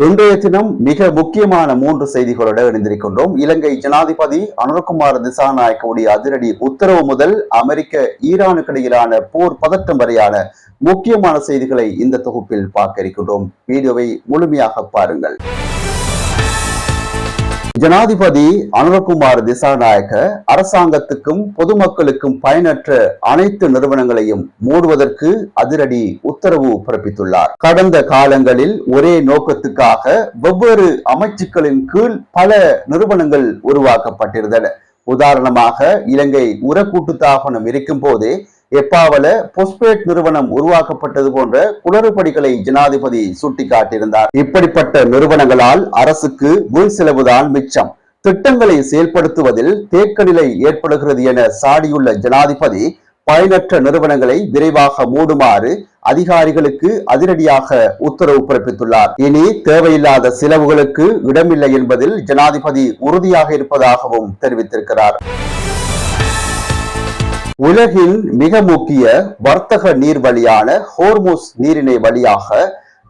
இன்றைய தினம் மிக முக்கியமான 3 செய்திகளோடு இணைந்திருக்கின்றோம். இலங்கை ஜனாதிபதி அனுரகுமார திசாநாயக்கவுடைய அதிரடி உத்தரவு முதல் அமெரிக்க ஈரானுக்கு இடையிலான போர் பதட்டம் வரையான முக்கியமான செய்திகளை இந்த தொகுப்பில் பார்க்க இருக்கின்றோம். வீடியோவை முழுமையாக பாருங்கள். ஜனாதிபதி அனுரகுமார திசாநாயக்க அரசாங்கத்துக்கும் பொதுமக்களுக்கும் பயனற்ற அனைத்து நிறுவனங்களையும் மூடுவதற்கு அதிரடி உத்தரவு பிறப்பித்துள்ளார். கடந்த காலங்களில் ஒரே நோக்கத்துக்காக வெவ்வேறு அமைச்சுக்களின் கீழ் பல நிறுவனங்கள் உருவாக்கப்பட்டிருந்தன. உதாரணமாக இலங்கை உர கூட்டுத்தாபனம் இருக்கும் போதே எப்பாவல பொஸ்பேட் நிறுவனம் உருவாக்கப்பட்டது போன்ற குளறுபடிகளை ஜனாதிபதி சுட்டிக்காட்டியிருந்தார். இப்படிப்பட்ட நிறுவனங்களால் அரசுக்கு வீண் செலவுதான் மிச்சம், திட்டங்களை செயல்படுத்துவதில் தேக்க நிலை ஏற்படுகிறது என சாடியுள்ள ஜனாதிபதி பயனற்ற நிறுவனங்களை விரைவாக மூடுமாறு அதிகாரிகளுக்கு அதிரடியாக உத்தரவு பிறப்பித்துள்ளார். இனி தேவையில்லாத செலவுகளுக்கு இடமில்லை என்பதில் ஜனாதிபதி உறுதியாக இருப்பதாகவும் தெரிவித்திருக்கிறார். உலகின் மிக முக்கிய வர்த்தக நீர்வழியான ஹோர்முஸ் நீரிணை வழியாக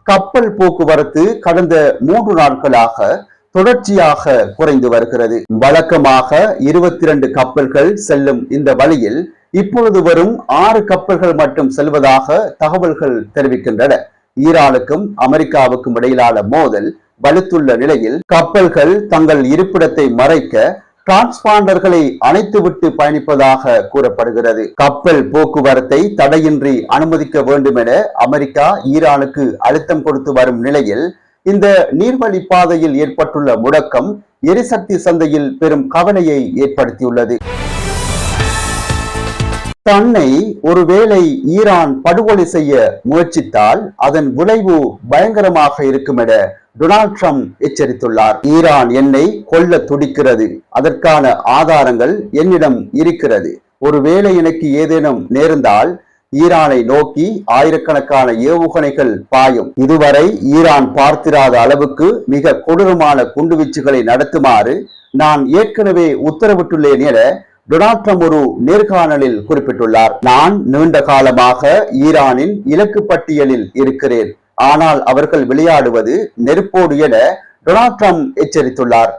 கப்பல் போக்குவரத்து கடந்த 3 நாட்களாக தொடர்ச்சியாக குறைந்து வருகிறது. வழக்கமாக 22 கப்பல்கள் செல்லும் இந்த வழியில் இப்பொழுது வரும் 6 கப்பல்கள் மட்டும் செல்வதாக தகவல்கள் தெரிவிக்கின்றன. ஈரானுக்கும் அமெரிக்காவுக்கும் இடையிலான மோதல் வலுத்துள்ள நிலையில் கப்பல்கள் தங்கள் இருப்பிடத்தை மறைக்க டிரான்ஸ்பாண்டர்களை அணைத்துவிட்டு பயணிப்பதாக கூறப்படுகிறது. கப்பல் போக்குவரத்தை தடையின்றி அனுமதிக்க வேண்டும் என அமெரிக்கா ஈரானுக்கு அழுத்தம் கொடுத்து வரும் நிலையில் இந்த நீர்வழி பாதையில் ஏற்பட்டுள்ள முடக்கம் எரிசக்தி சந்தையில் பெரும் கவலையை ஏற்படுத்தியுள்ளது. தன்னை ஒருவேளை ஈரான் படுகொலை செய்ய முயற்சித்தால் அதன் விளைவு பயங்கரமாக இருக்கும் என டொனால்ட் ட்ரம்ப் எச்சரித்துள்ளார். ஈரான் என்னை கொல்ல துடிக்கிறது, அதற்கான ஆதாரங்கள் என்னிடம் இருக்கிறது. ஒருவேளை எனக்கு ஏதேனும் நேர்ந்தால் ஈரானை நோக்கி ஆயிரக்கணக்கான ஏவுகணைகள் பாயும். இதுவரை ஈரான் பார்த்திராத அளவுக்கு மிக கொடூரமான குண்டுவீச்சுகளை நடத்துமாறு நான் ஏற்கனவே உத்தரவிட்டுள்ளேன் என டொனால்ட் ட்ரம்ப் ஒரு நேர்காணலில் குறிப்பிட்டுள்ளார். நான் நீண்ட காலமாக ஈரானின் இலக்கு பட்டியலில் இருக்கிறேன், ஆனால் அவர்கள் விளையாடுவது நெருப்போடு என டொனால்ட் ட்ரம்ப் எச்சரித்துள்ளார்.